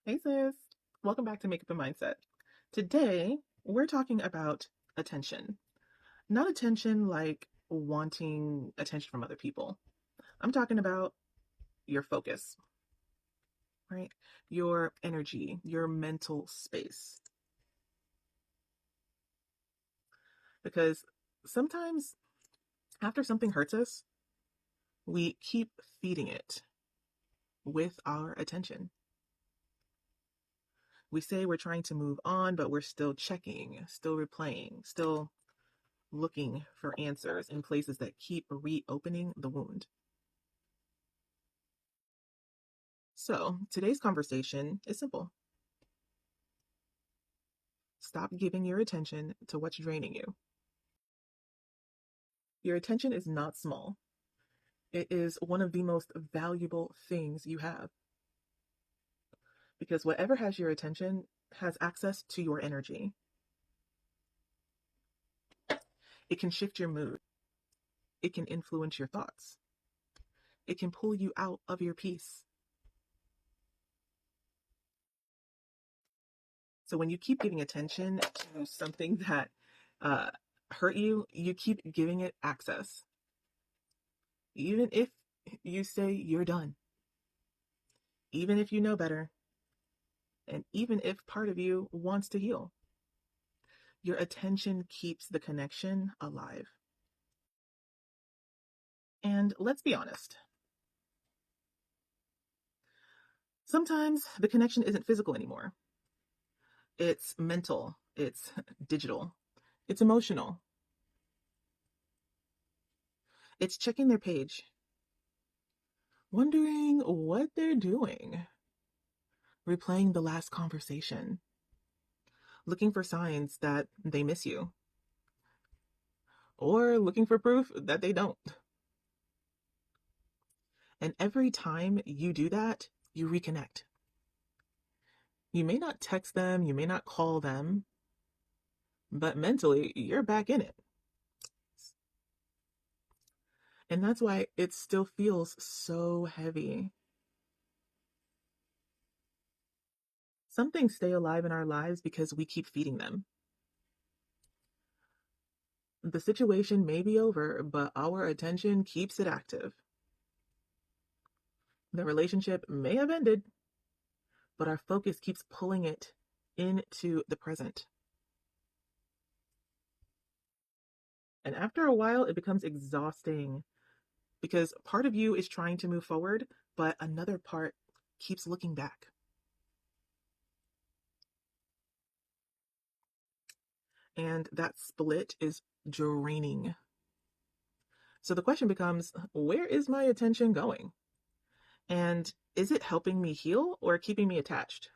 Hey sis, welcome back to Makeup and Mindset. Today, we're talking about attention. Not attention like wanting attention from other people. I'm talking about your focus, right? Your energy, your mental space. Because sometimes after something hurts us, we keep feeding it with our attention. We say we're trying to move on, but we're still checking, still replaying, still looking for answers in places that keep reopening the wound. So, today's conversation is simple. Stop giving your attention to what's draining you. Your attention is not small. It is one of the most valuable things you have. Because whatever has your attention has access to your energy. It can shift your mood. It can influence your thoughts. It can pull you out of your peace. So when you keep giving attention to something that hurt you, you keep giving it access. Even if you say you're done, even if you know better, and even if part of you wants to heal, your attention keeps the connection alive. And let's be honest, sometimes the connection isn't physical anymore. It's mental, it's digital, it's emotional. It's checking their page, wondering what they're doing, replaying the last conversation, looking for signs that they miss you, or looking for proof that they don't. And every time you do that, you reconnect. You may not text them, you may not call them, but mentally, you're back in it. And that's why it still feels so heavy. Some things stay alive in our lives because we keep feeding them. The situation may be over, but our attention keeps it active. The relationship may have ended, but our focus keeps pulling it into the present. And after a while, it becomes exhausting because part of you is trying to move forward, but another part keeps looking back. And that split is draining. So the question becomes, where is my attention going? And is it helping me heal or keeping me attached?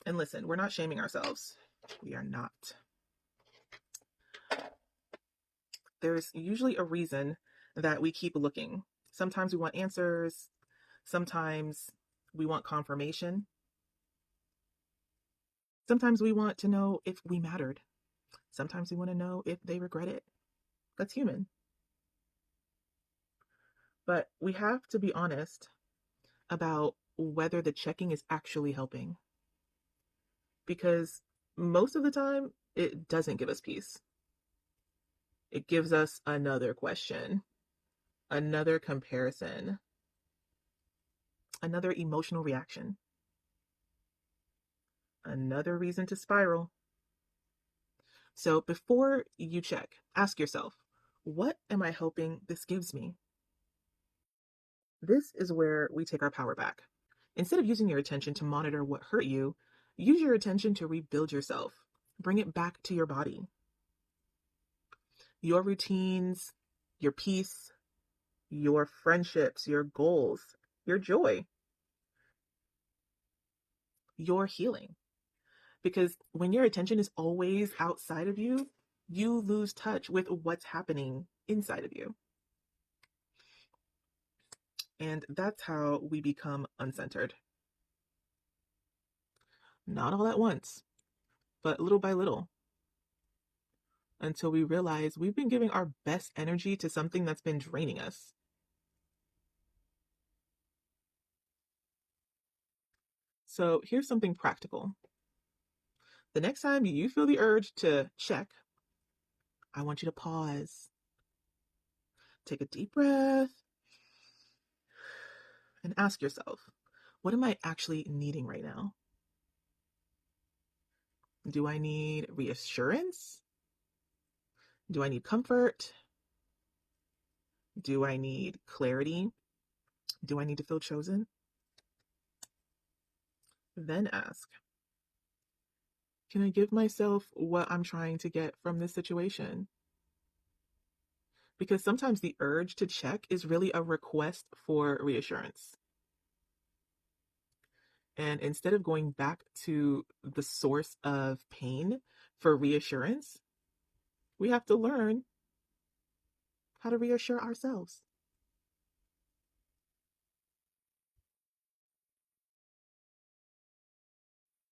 And listen, we're not shaming ourselves. We are not. There's usually a reason that we keep looking. Sometimes we want answers. Sometimes we want confirmation. Sometimes we want to know if we mattered. Sometimes we want to know if they regret it. That's human. But we have to be honest about whether the checking is actually helping. Because most of the time, it doesn't give us peace. It gives us another question, another comparison, another emotional reaction, another reason to spiral. So before you check, ask yourself, what am I hoping this gives me? This is where we take our power back. Instead of using your attention to monitor what hurt you, use your attention to rebuild yourself. Bring it back to your body. Your routines, your peace, your friendships, your goals, your joy, your healing. Because when your attention is always outside of you, you lose touch with what's happening inside of you. And that's how we become uncentered. Not all at once, but little by little, until we realize we've been giving our best energy to something that's been draining us. So here's something practical. The next time you feel the urge to check, I want you to pause, take a deep breath, and ask yourself, what am I actually needing right now? Do I need reassurance? Do I need comfort? Do I need clarity? Do I need to feel chosen? Then ask, can I give myself what I'm trying to get from this situation? Because sometimes the urge to check is really a request for reassurance. And instead of going back to the source of pain for reassurance, we have to learn how to reassure ourselves.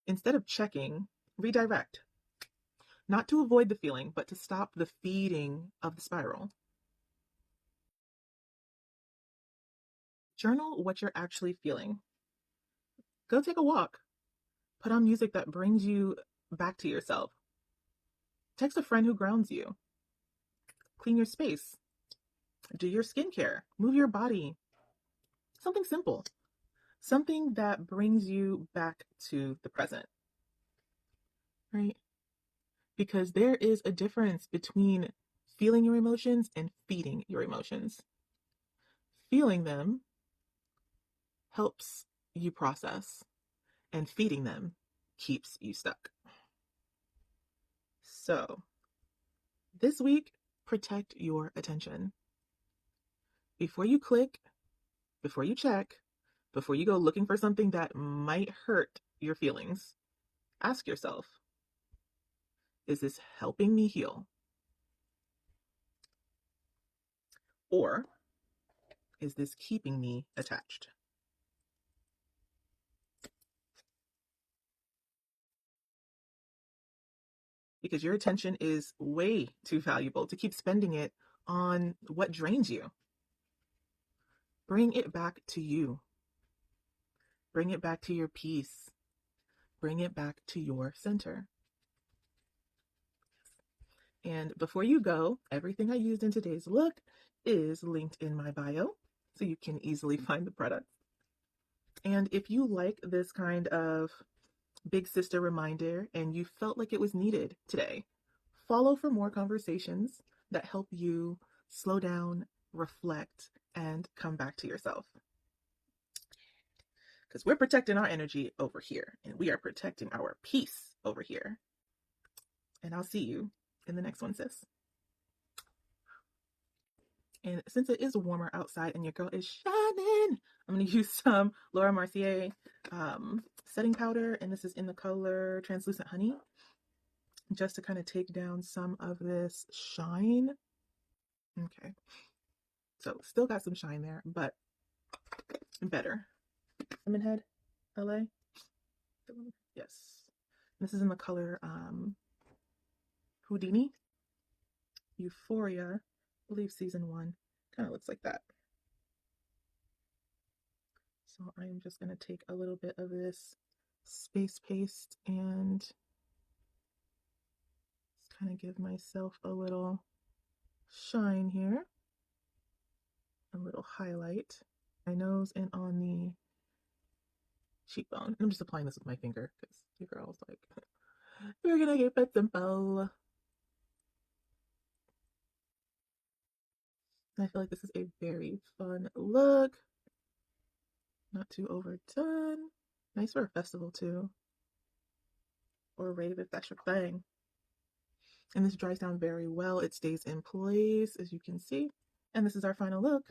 Instead of checking, redirect. Not to avoid the feeling, but to stop the feeding of the spiral. Journal what you're actually feeling. Go take a walk. Put on music that brings you back to yourself. Text a friend who grounds you. Clean your space. Do your skincare. Move your body. Something simple. Something that brings you back to the present. Right? Because there is a difference between feeling your emotions and feeding your emotions. Feeling them helps you process, and feeding them keeps you stuck. So, this week, protect your attention. Before you click, before you check, before you go looking for something that might hurt your feelings, ask yourself, is this helping me heal? Or is this keeping me attached? Because your attention is way too valuable to keep spending it on what drains you. Bring it back to you. Bring it back to your peace. Bring it back to your center. And before you go, everything I used in today's look is linked in my bio, so you can easily find the products. And if you like this kind of big sister reminder and you felt like it was needed today, follow for more conversations that help you slow down, reflect, and come back to yourself. Because we're protecting our energy over here, and we are protecting our peace over here. And I'll see you in the next one, sis. And since it is warmer outside and your girl is shining, I'm going to use some Laura Mercier setting powder. And this is in the color Translucent Honey, just to kind of take down some of this shine. Okay. So still got some shine there, but better. Lemonhead, LA. Yes. This is in the color Houdini. Euphoria, I believe season 1. Kind of looks like that. So I am just going to take a little bit of this space paste and just kind of give myself a little shine here, a little highlight my nose and on the cheekbone. I'm just applying this with my finger because your girl's like, we're gonna keep it simple. I feel like this is a very fun look, not too overdone. Nice for a festival too, or a rave if that's your thing. And this dries down very well. It stays in place, as you can see. And this is our final look.